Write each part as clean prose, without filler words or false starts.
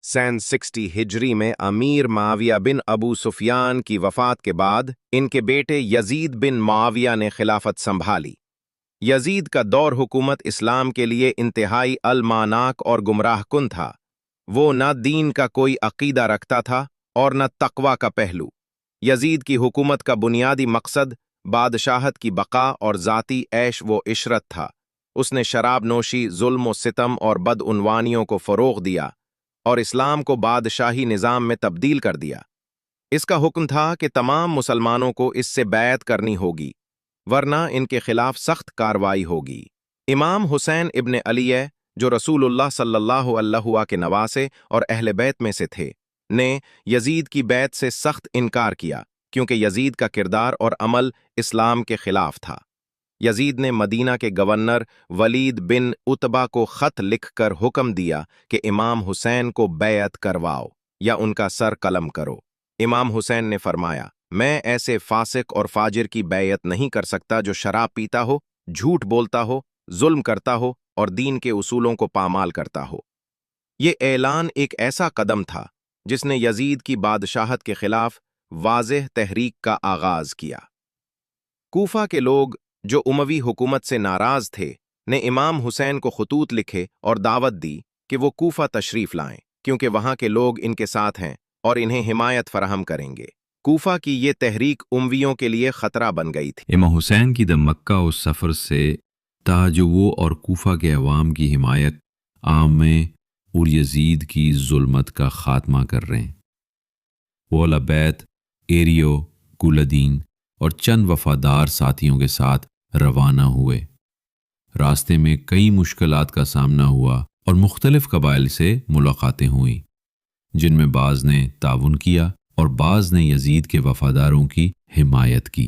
सन 60 हिजरी में अमीर माविया बिन अबू सुफियान की वफ़ात के बाद इनके बेटे यजीद बिन मुआविया ने खिलाफत संभाली। यजीद का दौर हुकूमत इस्लाम के लिए इंतहाई अलमानाक और गुमराहकुन था। वो न दीन का कोई अकीदा रखता था और न तकवा का पहलू। यजीद की हुकूमत का बुनियादी मकसद बादशाहत की बका और ज़ाती ऐश व इशरत था। उसने शराब नोशी, जुल्म व सितम और बदउनवानियों को फ़रोग़ दिया और इस्लाम को बादशाही निज़ाम में तब्दील कर दिया। इसका हुक्म था कि तमाम मुसलमानों को इससे बैत करनी होगी, वरना इनके खिलाफ सख्त कार्रवाई होगी। इमाम हुसैन इब्न अली, जो रसूलुल्लाह सल्लल्लाहु अलैहि के नवासे और अहले बैत में से थे, ने यजीद की बैत से सख्त इनकार किया, क्योंकि यजीद का किरदार और अमल इस्लाम के खिलाफ था। यजीद ने मदीना के गवर्नर वलीद बिन उतबा को खत लिखकर हुक्म दिया कि इमाम हुसैन को बैत करवाओ या उनका सर कलम करो। इमाम हुसैन ने फरमाया, मैं ऐसे फासिक और फाजिर की बैत नहीं कर सकता जो शराब पीता हो, झूठ बोलता हो, जुल्म करता हो और दीन के उसूलों को पामाल करता हो। ये ऐलान एक ऐसा कदम था जिसने यजीद की बादशाहत के खिलाफ वाज़ेह तहरीक का आगाज किया। कूफा के लोग, जो उमवी हुकूमत से नाराज थे, ने इमाम हुसैन को खतूत लिखे और दावत दी कि वो कूफा तशरीफ लाएं, क्योंकि वहां के लोग इनके साथ हैं और इन्हें हिमायत फराहम करेंगे। कूफा की ये तहरीक उमवियों के लिए खतरा बन गई थी। इमाम हुसैन की मक्का उस सफ़र से था जो वो और कूफा के अवाम की हिमायत, आम और यजीद की जुल्मत का खात्मा कर रहे हैं। वो लबैत, एरियो, कुलदीन और चंद वफादार साथियों के साथ रवाना हुए। रास्ते में कई मुश्किलात का सामना हुआ और मुख्तलिफ कबाइल से मुलाकातें हुई, जिनमें बाज़ ने ताउन किया और बाज़ ने यजीद के वफादारों की हिमायत की।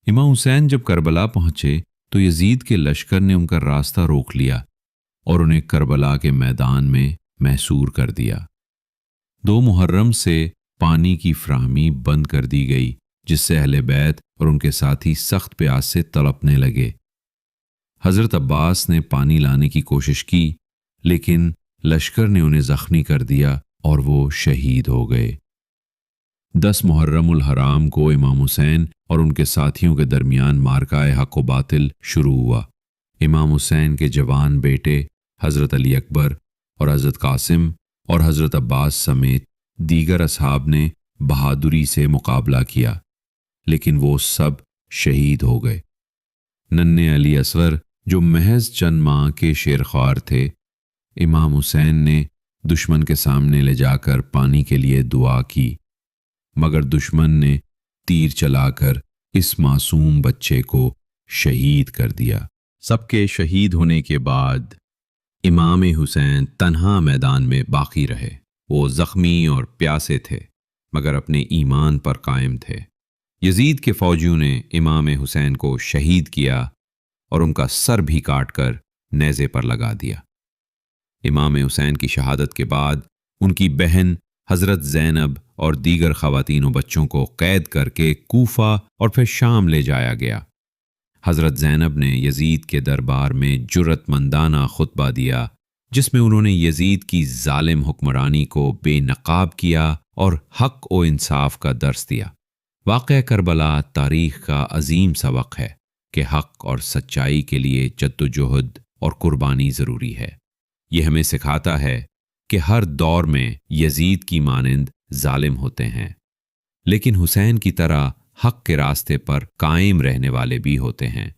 इमाम हुसैन जब करबला पहुंचे तो यजीद के लश्कर ने उनका रास्ता रोक लिया और उन्हें करबला के मैदान में महसूर कर दिया। 2 मुहर्रम से पानी की फ्राहमी बंद कर दी गई, जिससे अहले बैत और उनके साथी सख्त प्यास से तड़पने लगे। हज़रत अब्बास ने पानी लाने की कोशिश की, लेकिन लश्कर ने उन्हें ज़ख्मी कर दिया और वो शहीद हो गए। 10 मुहर्रमुल हराम को इमाम हुसैन और उनके साथियों के दरमियान मार्काए हक़ व बातिल शुरू हुआ। इमाम हुसैन के जवान बेटे हज़रत अली अकबर और हज़रत कासिम और हज़रत अब्बास समेत दीगर असहाब ने बहादुरी से मुकाबला किया, लेकिन वो सब शहीद हो गए। नन्हे अली असगर, जो महज चंद माह के शेरख्वार थे, इमाम हुसैन ने दुश्मन के सामने ले जाकर पानी के लिए दुआ की, मगर दुश्मन ने तीर चलाकर इस मासूम बच्चे को शहीद कर दिया। सबके शहीद होने के बाद इमाम हुसैन तन्हा मैदान में बाकी रहे। वो ज़ख्मी और प्यासे थे, मगर अपने ईमान पर कायम थे। यजीद के फौजियों ने इमाम हुसैन को शहीद किया और उनका सर भी काटकर नेज़े पर लगा दिया। इमाम हुसैन की शहादत के बाद उनकी बहन हज़रत ज़ैनब और दीगर ख़वातीन व बच्चों को कैद करके कूफा और फिर शाम ले जाया गया। हज़रत ज़ैनब ने यजीद के दरबार में जुर्रतमंदाना खुतबा दिया, जिसमें उन्होंने यजीद की जालिम हुक्मरानी को बेनकाब किया और हक़ व इंसाफ का दर्स दिया। वाक़या करबला तारीख़ का अजीम सबक है कि हक़ और सच्चाई के लिए जद्दोजहद और कुर्बानी ज़रूरी है। यह हमें सिखाता है कि हर दौर में यजीद की मानंद जालिम होते हैं, लेकिन हुसैन की तरह हक़ के रास्ते पर कायम रहने वाले भी होते हैं।